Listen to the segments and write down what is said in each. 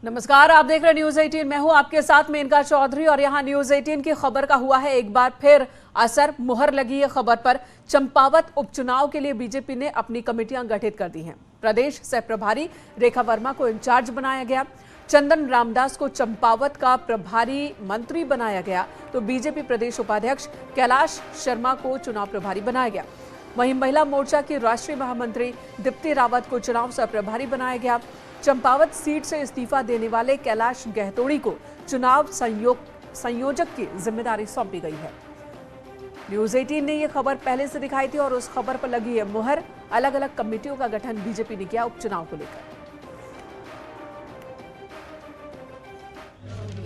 नमस्कार, आप देख रहे न्यूज 18। मैं हूं आपके साथ मेनका चौधरी और यहां न्यूज 18 की खबर का हुआ है एक बार फिर असर। मुहर लगी है खबर पर। चंपावत उपचुनाव के लिए बीजेपी ने अपनी कमेटियां गठित कर दी हैं। प्रदेश सह प्रभारी रेखा वर्मा को इंचार्ज बनाया गया। चंदन रामदास को चंपावत का प्रभारी मंत्री बनाया गया तो बीजेपी प्रदेश उपाध्यक्ष कैलाश शर्मा को चुनाव प्रभारी बनाया गया। वहीं महिला मोर्चा की राष्ट्रीय महामंत्री दीप्ति रावत को चुनाव सह प्रभारी बनाया गया। चंपावत सीट से इस्तीफा देने वाले कैलाश गहतोड़ी को चुनाव संयोजक की जिम्मेदारी सौंपी गई है। न्यूज 18 ने यह खबर पहले से दिखाई थी और उस खबर पर लगी है मुहर। अलग अलग कमेटियों का गठन बीजेपी ने किया उपचुनाव को लेकर।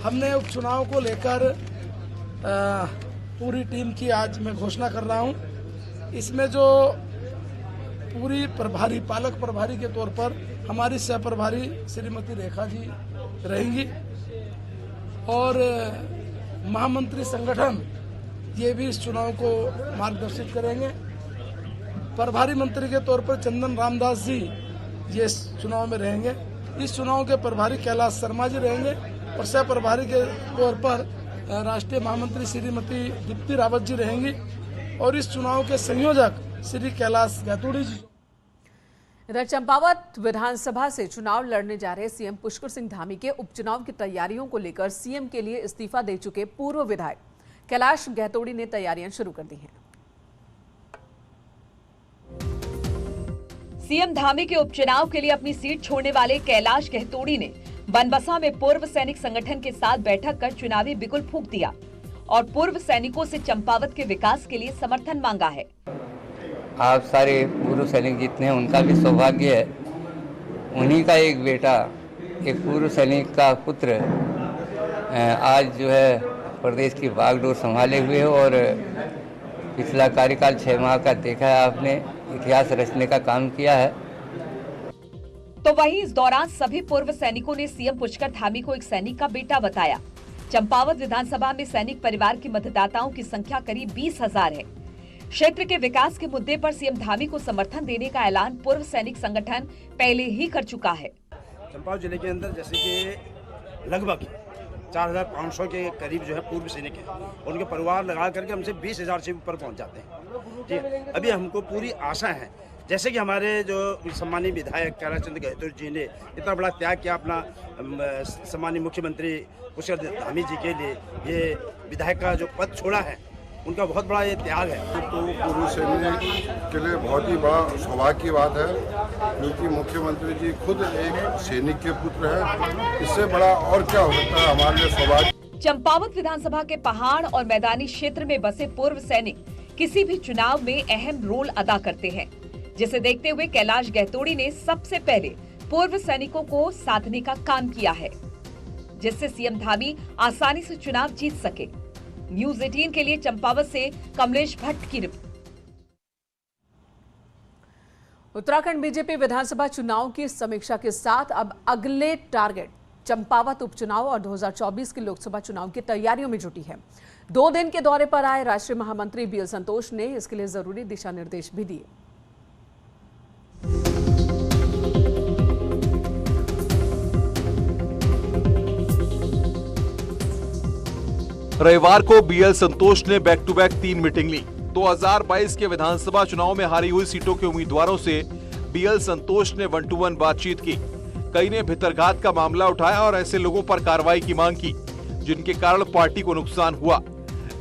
हमने उपचुनाव को लेकर पूरी टीम की आज मैं घोषणा कर रहा हूं। इसमें जो पूरी प्रभारी पालक प्रभारी के तौर पर हमारी सह प्रभारी श्रीमती रेखा जी रहेंगी और महामंत्री संगठन ये भी इस चुनाव को मार्गदर्शित करेंगे। प्रभारी मंत्री के तौर पर चंदन रामदास जी ये इस चुनाव में रहेंगे। इस चुनाव के प्रभारी कैलाश शर्मा जी रहेंगे और सह प्रभारी के तौर पर राष्ट्रीय महामंत्री श्रीमती दीप्ति रावत जी रहेंगी और इस चुनाव के संयोजक श्री कैलाश गहतोड़ी जी। इधर चंपावत विधानसभा से चुनाव लड़ने जा रहे सीएम पुष्कर सिंह धामी के उपचुनाव की तैयारियों को लेकर सीएम के लिए इस्तीफा दे चुके पूर्व विधायक कैलाश गहतोड़ी ने तैयारियां शुरू कर दी हैं। सीएम धामी के उपचुनाव के लिए अपनी सीट छोड़ने वाले कैलाश गहतोड़ी ने बनबसा में पूर्व सैनिक संगठन के साथ बैठक कर चुनावी बिगुल फूंक दिया और पूर्व सैनिकों से चंपावत के विकास के लिए समर्थन मांगा है। आप सारे पूर्व सैनिक जितने हैं उनका भी सौभाग्य है। उन्हीं का एक बेटा, एक पूर्व सैनिक का पुत्र आज जो है प्रदेश की बागडोर संभाले हुए है और पिछला कार्यकाल 6 माह का देखा है आपने, इतिहास रचने का काम किया है। तो वहीं इस दौरान सभी पूर्व सैनिकों ने सीएम पुष्कर धामी को एक सैनिक का बेटा बताया। चंपावत विधानसभा में सैनिक परिवार के मतदाताओं की संख्या करीब 20,000 है। क्षेत्र के विकास के मुद्दे पर सीएम धामी को समर्थन देने का ऐलान पूर्व सैनिक संगठन पहले ही कर चुका है। चंपावत जिले के अंदर जैसे कि लगभग 4,500 के करीब जो है पूर्व सैनिक हैं, उनके परिवार लगा करके हमसे 20,000 से ऊपर पहुंच जाते हैं। ठीक है, अभी हमको पूरी आशा है जैसे कि हमारे जो सम्मानीय विधायक कैलाश गहतोड़ी जी ने इतना बड़ा त्याग किया अपना सम्मानीय मुख्यमंत्री पुष्कर धामी जी के लिए, ये विधायक का जो पद छोड़ा है उनका बहुत बड़ा ये त्याग है। तो पूर्व सैनिक के लिए बहुत ही बड़ा सौभाग्य की बात है क्योंकि मुख्यमंत्री जी खुद एक सैनिक के पुत्र हैं। इससे बड़ा और क्या हो सकता है हमारे लिए सौभाग्य। चंपावत विधानसभा के पहाड़ और मैदानी क्षेत्र में बसे पूर्व सैनिक किसी भी चुनाव में अहम रोल अदा करते हैं, जिसे देखते हुए कैलाश गहतोड़ी ने सबसे पहले पूर्व सैनिकों को साधने का काम किया है, जिससे सीएम धामी आसानी से चुनाव जीत सके। न्यूज 18 के लिए चंपावत से कमलेश भट्ट की रिपोर्ट। उत्तराखंड बीजेपी विधानसभा चुनाव की समीक्षा के साथ अब अगले टारगेट चंपावत उपचुनाव और 2024 के लोकसभा चुनाव की तैयारियों में जुटी है। 2 दिन के दौरे पर आए राष्ट्रीय महामंत्री बीएल संतोष ने इसके लिए जरूरी दिशा निर्देश भी दिए। रविवार को बीएल संतोष ने बैक टू बैक 3 मीटिंग ली। 2022 के विधानसभा चुनाव में हारी हुई सीटों के उम्मीदवारों से बीएल संतोष ने 1-to-1 बातचीत की। कई ने भितरघात का मामला उठाया और ऐसे लोगों पर कार्रवाई की मांग की जिनके कारण पार्टी को नुकसान हुआ।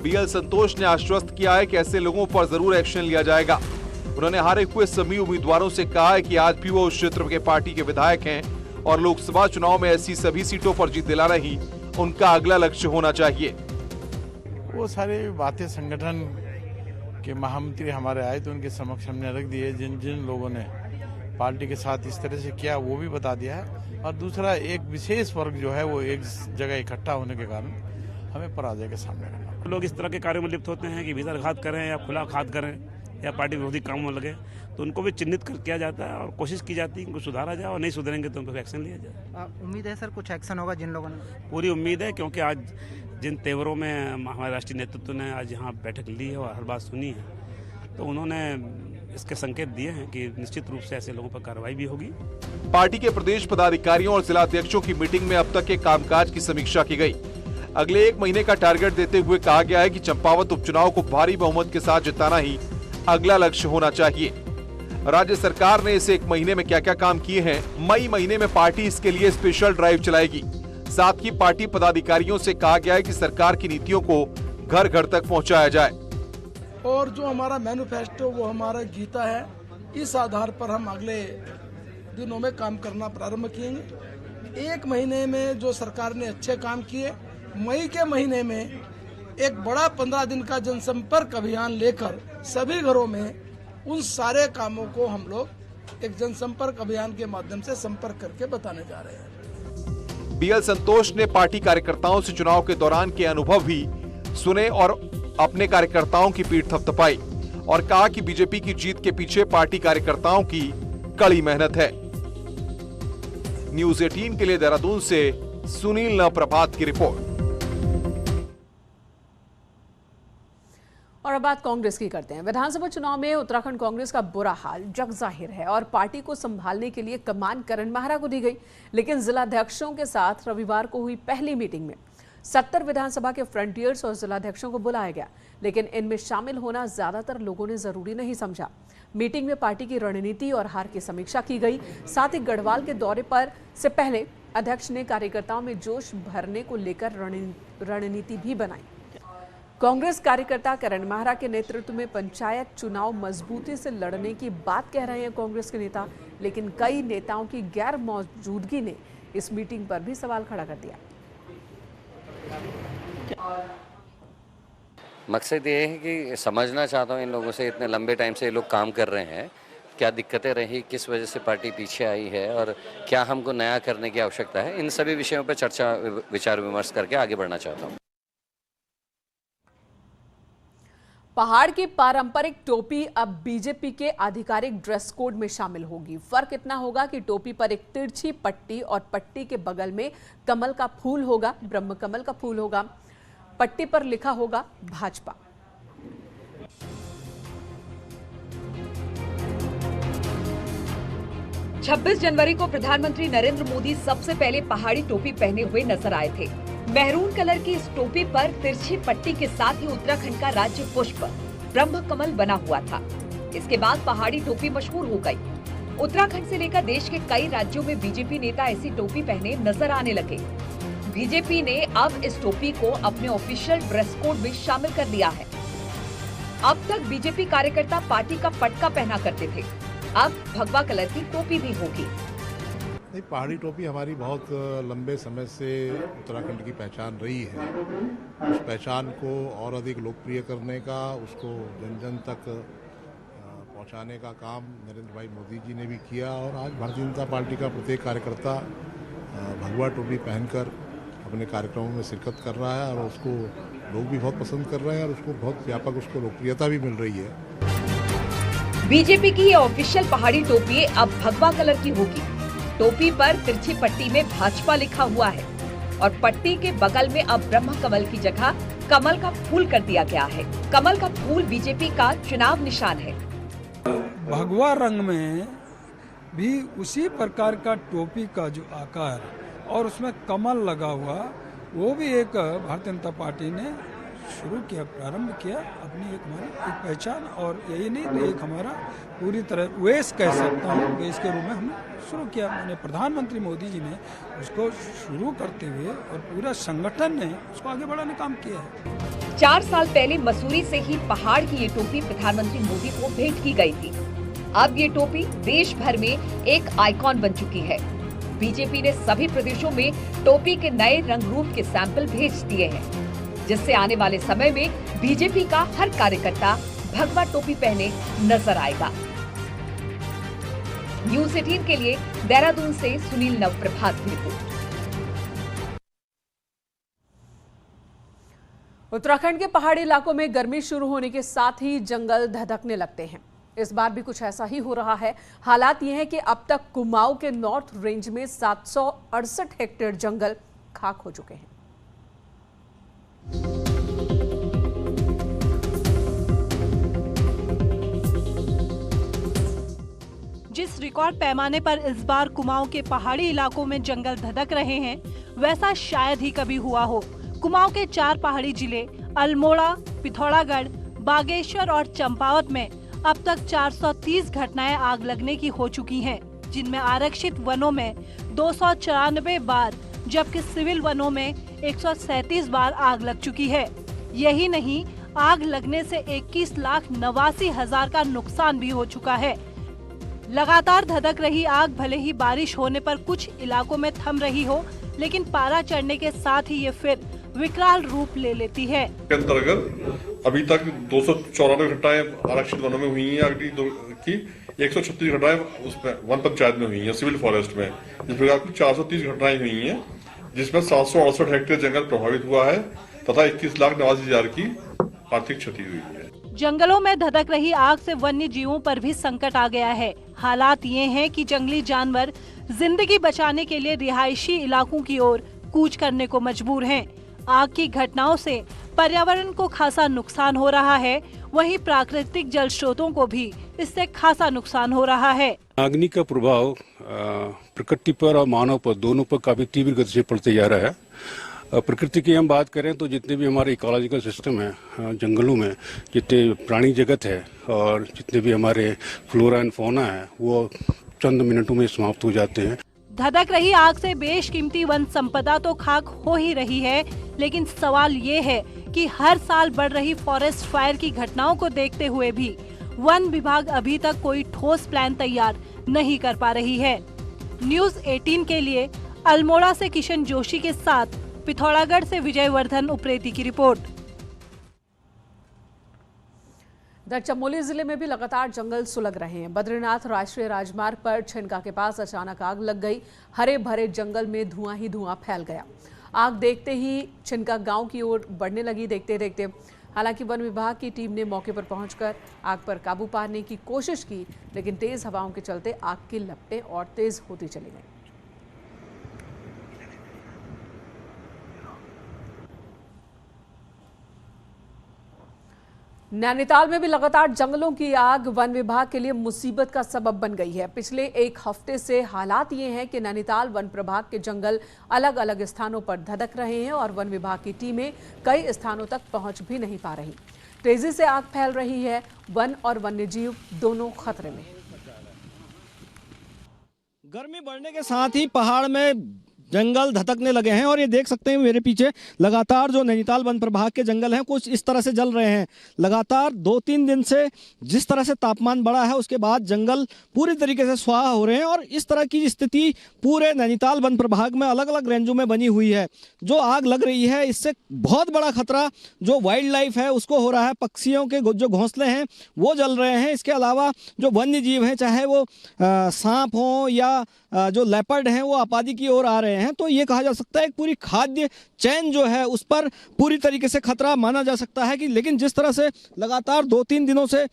बीएल संतोष ने आश्वस्त किया है कि ऐसे लोगों पर जरूर एक्शन लिया जाएगा। उन्होंने हारे हुए सभी उम्मीदवारों से कहा है कि आज भी वो उस क्षेत्र के पार्टी के विधायक हैं और लोकसभा चुनाव में ऐसी सभी सीटों पर जीत दिलाना ही उनका अगला लक्ष्य होना चाहिए। वो सारी बातें संगठन के महामंत्री हमारे आए तो उनके समक्ष हमने रख दी है। जिन जिन लोगों ने पार्टी के साथ इस तरह से किया वो भी बता दिया है और दूसरा एक विशेष वर्ग जो है वो एक जगह इकट्ठा होने के कारण हमें पराजय के सामने करना। लोग इस तरह के कार्यों में लिप्त होते हैं कि भीतरघात करें या खुला घात करें या पार्टी विरोधी कामों में लगे तो उनको भी चिन्हित कर किया जाता है और कोशिश की जाती है उनको सुधारा जाए और नहीं सुधरेंगे तो उनको एक्शन लिया जाए। उम्मीद है सर कुछ एक्शन होगा जिन लोगों ने? पूरी उम्मीद है क्योंकि आज जिन तेवरों में हमारे राष्ट्रीय नेतृत्व ने आज यहाँ बैठक ली है और हर बात सुनी है तो उन्होंने इसके संकेत दिए हैं कि निश्चित रूप से ऐसे लोगों पर कार्रवाई भी होगी। पार्टी के प्रदेश पदाधिकारियों और जिलाध्यक्षों की मीटिंग में अब तक के कामकाज की समीक्षा की गई। अगले 1 महीने का टारगेट देते हुए कहा गया है कि चंपावत उपचुनाव को भारी बहुमत के साथ जिताना ही अगला लक्ष्य होना चाहिए। राज्य सरकार ने इस 1 महीने में क्या क्या काम किए हैं, मई महीने में पार्टी इसके लिए स्पेशल ड्राइव चलाएगी। साथ ही पार्टी पदाधिकारियों से कहा गया है कि सरकार की नीतियों को घर घर तक पहुंचाया जाए। और जो हमारा मैनिफेस्टो वो हमारा गीता है, इस आधार पर हम अगले दिनों में काम करना प्रारंभ किएंगे। 1 महीने में जो सरकार ने अच्छे काम किए, मई के महीने में एक बड़ा 15 दिन का जनसंपर्क अभियान लेकर सभी घरों में उन सारे कामों को हम लोग एक जनसंपर्क अभियान के माध्यम से संपर्क करके बताने जा रहे हैं। बीएल संतोष ने पार्टी कार्यकर्ताओं से चुनाव के दौरान के अनुभव भी सुने और अपने कार्यकर्ताओं की पीठ थपथपाई और कहा कि बीजेपी की जीत के पीछे पार्टी कार्यकर्ताओं की कड़ी मेहनत है। न्यूज़ 18 के लिए देहरादून से सुनील नवप्रभात की रिपोर्ट। और अब बात कांग्रेस की करते हैं। विधानसभा चुनाव में उत्तराखंड कांग्रेस का बुरा हाल जग जाहिर है और पार्टी को संभालने के लिए कमान करण माहरा को दी गई। लेकिन जिलाध्यक्षों के साथ रविवार को हुई पहली मीटिंग में 70 विधानसभा के फ्रंटियर्स और जिलाध्यक्षों को बुलाया गया, लेकिन इनमें शामिल होना ज्यादातर लोगों ने जरूरी नहीं समझा। मीटिंग में पार्टी की रणनीति और हार की समीक्षा की गई। साथ ही गढ़वाल के दौरे पर से पहले अध्यक्ष ने कार्यकर्ताओं में जोश भरने को लेकर रणनीति भी बनाई। कांग्रेस कार्यकर्ता करण माहरा के नेतृत्व में पंचायत चुनाव मजबूती से लड़ने की बात कह रहे हैं कांग्रेस के नेता, लेकिन कई नेताओं की गैर मौजूदगी ने इस मीटिंग पर भी सवाल खड़ा कर दिया। मकसद ये है कि समझना चाहता हूँ इन लोगों से, इतने लंबे टाइम से ये लोग काम कर रहे हैं, क्या दिक्कतें रही, किस वजह से पार्टी पीछे आई है और क्या हमको नया करने की आवश्यकता है। इन सभी विषयों पर चर्चा विचार विमर्श करके आगे बढ़ना चाहता हूँ। पहाड़ की पारंपरिक टोपी अब बीजेपी के आधिकारिक ड्रेस कोड में शामिल होगी। फर्क इतना होगा कि टोपी पर एक तिरछी पट्टी और पट्टी के बगल में कमल का फूल होगा, ब्रह्म कमल का फूल होगा। पट्टी पर लिखा होगा भाजपा। छब्बीस जनवरी को प्रधानमंत्री नरेंद्र मोदी सबसे पहले पहाड़ी टोपी पहने हुए नजर आए थे। मैरून कलर की इस टोपी पर तिरछी पट्टी के साथ ही उत्तराखंड का राज्य पुष्प ब्रह्म कमल बना हुआ था। इसके बाद पहाड़ी टोपी मशहूर हो गई। उत्तराखंड से लेकर देश के कई राज्यों में बीजेपी नेता ऐसी टोपी पहने नजर आने लगे। बीजेपी ने अब इस टोपी को अपने ऑफिशियल ड्रेस कोड में शामिल कर लिया है। अब तक बीजेपी कार्यकर्ता पार्टी का पटका पहना करते थे, अब भगवा कलर की टोपी भी होगी। पहाड़ी टोपी हमारी बहुत लंबे समय से उत्तराखंड की पहचान रही है। उस पहचान को और अधिक लोकप्रिय करने का, उसको जन जन तक पहुंचाने का काम नरेंद्र भाई मोदी जी ने भी किया और आज भारतीय जनता पार्टी का प्रत्येक कार्यकर्ता भगवा टोपी पहनकर अपने कार्यक्रमों में शिरकत कर रहा है और उसको लोग भी बहुत पसंद कर रहे हैं और उसको बहुत व्यापक उसको लोकप्रियता भी मिल रही है। बीजेपी की ये ऑफिशियल पहाड़ी टोपी अब भगवा कलर की होगी। टोपी पर तिरछी पट्टी में भाजपा लिखा हुआ है और पट्टी के बगल में अब ब्रह्म कमल की जगह कमल का फूल कर दिया गया है। कमल का फूल बीजेपी का चुनाव निशान है। भगवा रंग में भी उसी प्रकार का टोपी का जो आकार और उसमें कमल लगा हुआ, वो भी एक भारतीय जनता पार्टी ने शुरू किया, प्रारंभ किया अपनी एक हमारी एक पहचान। और यही नहीं तो एक हमारा पूरी तरह वेश कह सकता हूँ, वेश के रूप में हमने शुरू किया। मैंने प्रधानमंत्री मोदी जी ने उसको शुरू करते हुए और पूरा संगठन ने उसको आगे बढ़ाने काम किया है। 4 साल पहले मसूरी से ही पहाड़ की ये टोपी प्रधानमंत्री मोदी को भेंट की गई थी। अब ये टोपी देश भर में एक आइकॉन बन चुकी है। बीजेपी ने सभी प्रदेशों में टोपी के नए रंग रूप के सैंपल भेज दिए हैं, जिससे आने वाले समय में बीजेपी का हर कार्यकर्ता भगवा टोपी पहने नजर आएगा। न्यूज़ 18 के लिए देहरादून से सुनील नवप्रभात की रिपोर्ट। उत्तराखंड के पहाड़ी इलाकों में गर्मी शुरू होने के साथ ही जंगल धधकने लगते हैं। इस बार भी कुछ ऐसा ही हो रहा है। हालात ये है कि अब तक कुमाऊं के नॉर्थ रेंज में 768 हेक्टेयर जंगल खाक हो चुके हैं। जिस रिकॉर्ड पैमाने पर इस बार कुमाऊं के पहाड़ी इलाकों में जंगल धधक रहे हैं, वैसा शायद ही कभी हुआ हो। कुमाऊं के 4 पहाड़ी जिले अल्मोड़ा, पिथौरागढ़, बागेश्वर और चंपावत में अब तक 430 घटनाएं आग लगने की हो चुकी हैं, जिनमें आरक्षित वनों में 294 बार जबकि सिविल वनों में 137 बार आग लग चुकी है। यही नहीं, आग लगने से 21,89,000 का नुकसान भी हो चुका है। लगातार धधक रही आग भले ही बारिश होने पर कुछ इलाकों में थम रही हो, लेकिन पारा चढ़ने के साथ ही ये फिर विकराल रूप ले लेती है। के अंतर्गत अभी तक 294 घटनाएं आरक्षित वनों में हुई हैं आग की, 136 घटनाएं उसमें वन पंचायत में हुई हैं सिविल फॉरेस्ट में, इस प्रकार की 430 घटनाएं हुई हैं, जिसमें 768 हेक्टेयर जंगल प्रभावित हुआ है तथा 21,89,000 की आर्थिक क्षति हुई है। जंगलों में धधक रही आग से वन्य जीवों पर भी संकट आ गया है। हालात ये हैं कि जंगली जानवर जिंदगी बचाने के लिए रिहायशी इलाकों की ओर कूच करने को मजबूर हैं। आग की घटनाओं से पर्यावरण को खासा नुकसान हो रहा है, वहीं प्राकृतिक जल स्रोतों को भी इससे खासा नुकसान हो रहा है। अग्नि का प्रभाव प्रकृति पर और मानव पर दोनों पर काफी तीव्र गति से पड़ते जा रहा है। प्रकृति की हम बात करें तो जितने भी हमारे इकोलॉजिकल सिस्टम है, जंगलों में जितने प्राणी जगत है और जितने भी हमारे फ्लोरा एंड फौना है, वो चंद मिनटों में समाप्त हो जाते हैं। धधक रही आग से बेशकीमती वन संपदा तो खाक हो ही रही है, लेकिन सवाल ये है कि हर साल बढ़ रही फॉरेस्ट फायर की घटनाओं को देखते हुए भी वन विभाग अभी तक कोई ठोस प्लान तैयार नहीं कर पा रही है। न्यूज़ 18 के लिए अल्मोड़ा से किशन जोशी के साथ पिथौरागढ़ से विजय वर्धन उप्रेती की रिपोर्ट। इधर चमोली जिले में भी लगातार जंगल सुलग रहे हैं। बद्रीनाथ राष्ट्रीय राजमार्ग पर छिनका के पास अचानक आग लग गई। हरे भरे जंगल में धुआं ही धुआं फैल गया। आग देखते ही छिनका गांव की ओर बढ़ने लगी। देखते देखते हालांकि वन विभाग की टीम ने मौके पर पहुंचकर आग पर काबू पाने की कोशिश की, लेकिन तेज हवाओं के चलते आग की लपटें और तेज होती चली गई। नैनीताल में भी लगातार जंगलों की आग वन विभाग के लिए मुसीबत का सबब बन गई है। पिछले एक हफ्ते से हालात ये हैं कि नैनीताल वन प्रभाग के जंगल अलग अलग स्थानों पर धधक रहे हैं और वन विभाग की टीमें कई स्थानों तक पहुंच भी नहीं पा रही। तेजी से आग फैल रही है। वन और वन्यजीव दोनों खतरे में। गर्मी बढ़ने के साथ ही पहाड़ में जंगल धधकने लगे हैं और ये देख सकते हैं मेरे पीछे लगातार जो नैनीताल वन प्रभाग के जंगल हैं कुछ इस तरह से जल रहे हैं। लगातार 2-3 दिन से जिस तरह से तापमान बढ़ा है उसके बाद जंगल पूरी तरीके से स्वाहा हो रहे हैं और इस तरह की स्थिति पूरे नैनीताल वन प्रभाग में अलग अलग रेंजों में बनी हुई है। जो आग लग रही है इससे बहुत बड़ा खतरा जो वाइल्ड लाइफ है उसको हो रहा है। पक्षियों के जो घोंसले हैं वो जल रहे हैं। इसके अलावा जो वन्य जीव हैं, चाहे वो सांप हो या जो लेपर्ड हैं, वो आबादी की ओर आ रहे हैं। तो ये कहा जा सकता है एक पूरी खाद्य चैन जो है उस पर पूरी तरीके से खतरा माना जा सकता है कि लेकिन जिस तरह से लगातार 2-3 दिनों से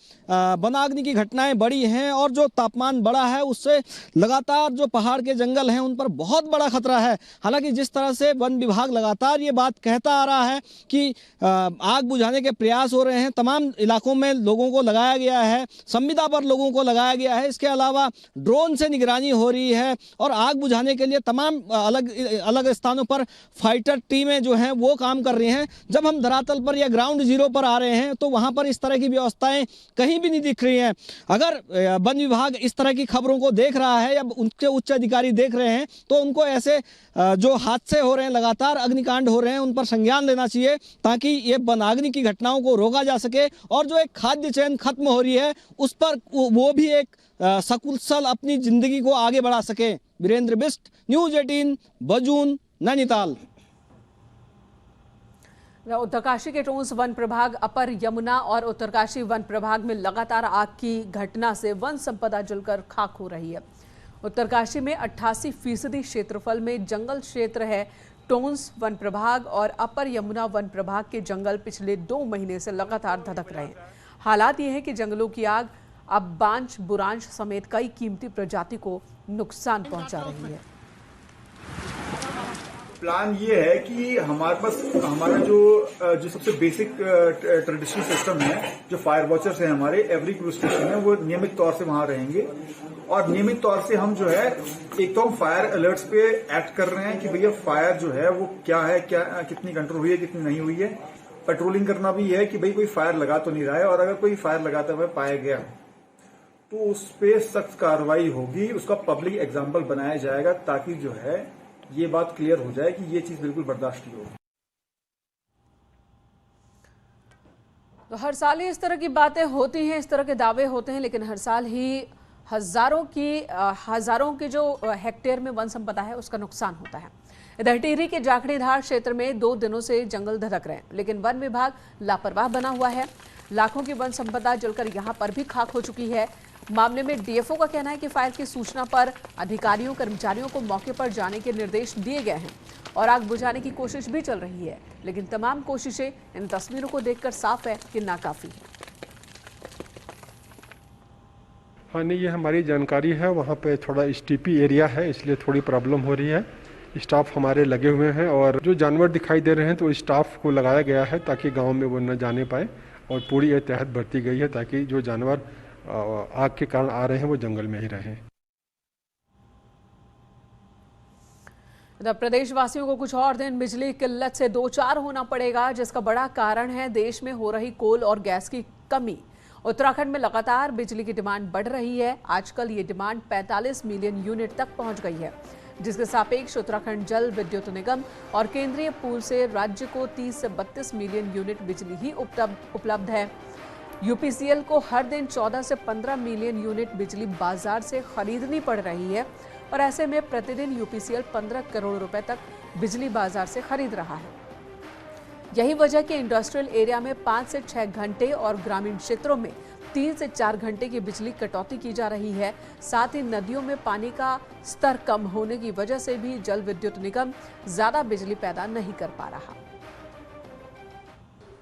वनाग्नि की घटनाएं बढ़ी हैं और जो तापमान बढ़ा है उससे लगातार जो पहाड़ के जंगल हैं उन पर बहुत बड़ा खतरा है। हालांकि जिस तरह से वन विभाग लगातार ये बात कहता आ रहा है कि आग बुझाने के प्रयास हो रहे हैं, तमाम इलाकों में लोगों को लगाया गया है, संविदा पर लोगों को लगाया गया है, इसके अलावा ड्रोन से निगरानी हो रही है और आग बुझाने के लिए तमाम अलग अलग स्थानों पर फाइटर टीमें जो हैं वो काम कर रही हैं। जब हम धरातल पर या ग्राउंड जीरो पर आ रहे हैं तो वहां पर इस तरह की व्यवस्थाएं कहीं भी नहीं दिख रही हैं। अगर वन विभाग इस तरह की खबरों को देख रहा है या उनके उच्च अधिकारी देख रहे हैं तो उनको ऐसे जो हादसे हो रहे हैं, लगातार अग्निकांड हो रहे हैं, उन पर संज्ञान लेना चाहिए ताकि ये वनाग्नि की घटनाओं को रोका जा सके और जो एक खाद्य चैन खत्म हो रही है उस पर वो भी एक सकुशल अपनी जिंदगी को आगे बढ़ा सके। वीरेंद्र बिष्ट, न्यूज़ 18, बजून, नैनीताल। उत्तरकाशी के टोंस वन प्रभाग, अपर यमुना और उत्तरकाशी वन प्रभाग में लगातार आग की घटना से वन संपदा जलकर खाक हो रही है। उत्तरकाशी में 88% क्षेत्रफल में जंगल क्षेत्र है। टोंस वन प्रभाग और अपर यमुना वन प्रभाग के जंगल पिछले 2 महीने से लगातार धधक रहे हैं। हालात ये है कि जंगलों की आग अब बांज, बुरांश समेत कई कीमती प्रजाति को नुकसान पहुंचा रही है। प्लान ये है कि हमारे पास हमारा जो सबसे बेसिक ट्रेडिशनल सिस्टम है, जो फायर वॉचर्स हैं हमारे, एवरी क्रूज स्टेशन है, वो नियमित तौर से वहां रहेंगे और नियमित तौर से हम जो है एक तो हम फायर अलर्ट्स पे एक्ट कर रहे हैं कि भैया फायर जो है वो क्या है, कितनी कंट्रोल हुई है, कितनी नहीं हुई है। पेट्रोलिंग करना भी है कि भाई कोई फायर लगा तो नहीं रहा है, और अगर कोई फायर लगाते हुए पाया गया तो उस पे सख्त कार्रवाई होगी, उसका पब्लिक एग्जाम्पल बनाया जाएगा ताकि जो है ये बात क्लियर हो जाए कि ये चीज बिल्कुल बर्दाश्त नहीं होगी। तो हर साल ही इस तरह की बातें होती हैं, इस तरह के दावे होते हैं, लेकिन हर साल ही हजारों की जो हेक्टेयर में वन संपदा है उसका नुकसान होता है। इधर टिहरी के जाखड़ी धार क्षेत्र में 2 दिनों से जंगल धधक रहे हैं, लेकिन वन विभाग लापरवाह बना हुआ है। लाखों की वन संपदा जलकर यहां पर भी खाक हो चुकी है। मामले में डीएफओ का कहना है कि फायर की सूचना पर अधिकारियों कर्मचारियों को मौके पर जाने के निर्देश दिए गए हैं और आग बुझाने की कोशिश भी चल रही है, लेकिन तमाम कोशिशें इन तस्वीरों को देखकर साफ है कि नाकाफी है। हाँ नहीं, ये हमारी जानकारी है। वहाँ पे थोड़ा स्टीपी एरिया है, इसलिए थोड़ी प्रॉब्लम हो रही है। स्टाफ हमारे लगे हुए हैं और जो जानवर दिखाई दे रहे हैं तो स्टाफ को लगाया गया है ताकि गांव में वो न जाने पाए, और पूरी एहतियात बरती गई है ताकि जो जानवर आग के कारण आ रहे हैं वो जंगल में ही रहें। प्रदेशवासियों को कुछ और दिन बिजली की किल्लत से दो चार होना पड़ेगा, जिसका बड़ा कारण है देश में हो रही कोल और गैस की कमी। उत्तराखंड में लगातार बिजली की डिमांड बढ़ रही है। आजकल ये डिमांड 45 मिलियन यूनिट तक पहुंच गई है, जिसके सापेक्ष उत्तराखंड जल विद्युत निगम और केंद्रीय पूल से राज्य को 30 से 32 मिलियन यूनिट बिजली ही उपलब्ध है। यूपीसीएल को हर दिन 14 से 15 मिलियन यूनिट बिजली बाजार से खरीदनी पड़ रही है, और ऐसे में प्रतिदिन यूपीसीएल 15 करोड़ रुपए तक बिजली बाजार से खरीद रहा है। यही वजह कि इंडस्ट्रियल एरिया में 5 से 6 घंटे और ग्रामीण क्षेत्रों में 3 से 4 घंटे की बिजली कटौती की जा रही है। साथ ही नदियों में पानी का स्तर कम होने की वजह से भी जल विद्युत निगम ज्यादा बिजली पैदा नहीं कर पा रहा।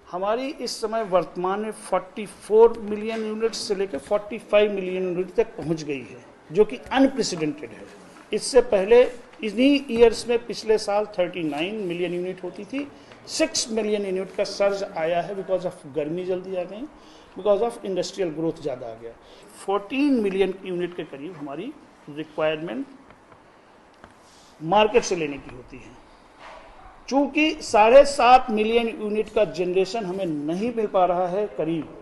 हमारी इस समय वर्तमान में 44 मिलियन यूनिट से लेकर 45 मिलियन यूनिट तक पहुंच गई है, जो कि अनप्रेसिडेंटेड है। इससे पहले इन्हीं ईयर्स में पिछले साल 39 मिलियन यूनिट होती थी। 6 मिलियन यूनिट का सर्ज आया है बिकॉज ऑफ गर्मी जल्दी आ गई, बिकॉज ऑफ इंडस्ट्रियल ग्रोथ ज़्यादा आ गया। 14 मिलियन यूनिट के करीब हमारी रिक्वायरमेंट मार्केट से लेने की होती है। चूंकि 7.5 मिलियन यूनिट का जनरेशन हमें नहीं मिल पा रहा है, करीब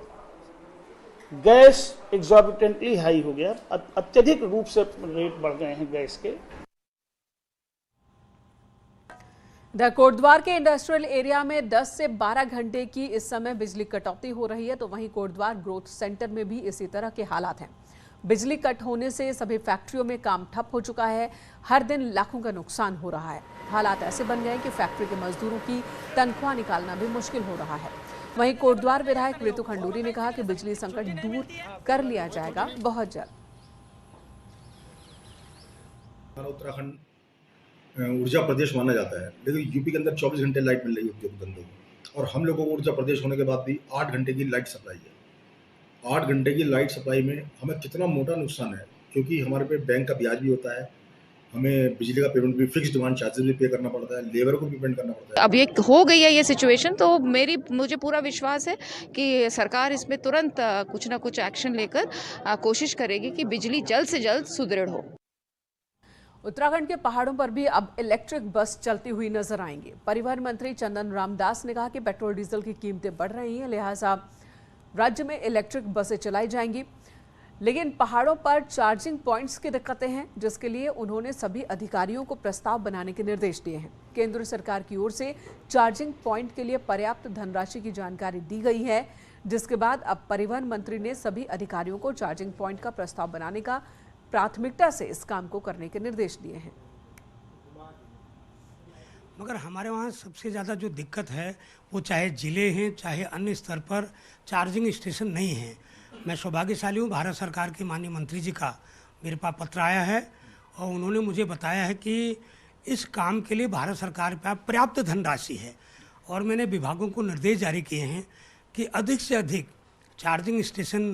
गैस एग्जॉर्बिटेंटली हाई हो गया, अत्यधिक रूप से रेट बढ़ गए हैं गैस के। कोटद्वार के इंडस्ट्रियल एरिया में 10 से 12 घंटे की इस समय बिजली कटौती हो रही है, तो वहीं कोटद्वार ग्रोथ सेंटर में भी इसी तरह के हालात हैं। बिजली कट होने से सभी फैक्ट्रियों में काम ठप हो चुका है। हर दिन लाखों का नुकसान हो रहा है। हालात ऐसे बन गए कि फैक्ट्री के मजदूरों की तनख्वाह निकालना भी मुश्किल हो रहा है। वहीं कोटद्वार विधायक ऋतु खंडूरी ने कहा कि बिजली संकट दूर कर लिया जाएगा बहुत जल्द। उत्तराखंड ऊर्जा प्रदेश माना जाता है, लेकिन यूपी के अंदर 24 घंटे लाइट मिल रही है उद्योग धंधों को, और हम लोगों को ऊर्जा प्रदेश होने के बाद भी 8 घंटे की लाइट सप्लाई है। 8 घंटे की लाइट सप्लाई में हमें कितना मोटा नुकसान है, क्योंकि हमारे पे बैंक का ब्याज भी होता है, हमें बिजली का पेमेंट भी, फिक्स डिमांड चार्जेस भी पे करना पड़ता है, लेबर को भी पेमेंट करना पड़ता है। अब ये हो गई है ये सिचुएशन, तो मुझे पूरा विश्वास है कि सरकार इसमें तुरंत कुछ ना कुछ एक्शन लेकर कोशिश करेगी कि बिजली जल्द से जल्द सुदृढ़ हो। उत्तराखंड के पहाड़ों पर भी अब इलेक्ट्रिक बस चलती हुई नजर आएंगी। परिवहन मंत्री चंदन रामदास ने कहा कि पेट्रोल डीजल की कीमतें बढ़ रही हैं, लिहाजा राज्य में इलेक्ट्रिक बसें चलाई जाएंगी। लेकिन पहाड़ों पर चार्जिंग पॉइंट्स की दिक्कतें हैं, जिसके लिए उन्होंने सभी अधिकारियों को प्रस्ताव बनाने के निर्देश दिए हैं। केंद्र सरकार की ओर से चार्जिंग पॉइंट के लिए पर्याप्त धनराशि की जानकारी दी गई है, जिसके बाद अब परिवहन मंत्री ने सभी अधिकारियों को चार्जिंग पॉइंट का प्रस्ताव बनाने का प्राथमिकता से इस काम को करने के निर्देश दिए हैं। मगर हमारे वहाँ सबसे ज़्यादा जो दिक्कत है वो चाहे जिले हैं चाहे अन्य स्तर पर चार्जिंग स्टेशन नहीं हैं। मैं सौभाग्यशाली हूँ, भारत सरकार के माननीय मंत्री जी का मेरे पास पत्र आया है और उन्होंने मुझे बताया है कि इस काम के लिए भारत सरकार के पास पर्याप्त धनराशि है, और मैंने विभागों को निर्देश जारी किए हैं कि अधिक से अधिक चार्जिंग स्टेशन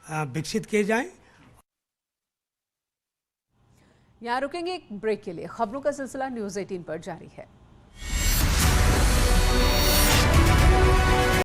विकसित किए जाएं। यहाँ रुकेंगे एक ब्रेक के लिए। खबरों का सिलसिला न्यूज़ 18 पर जारी है।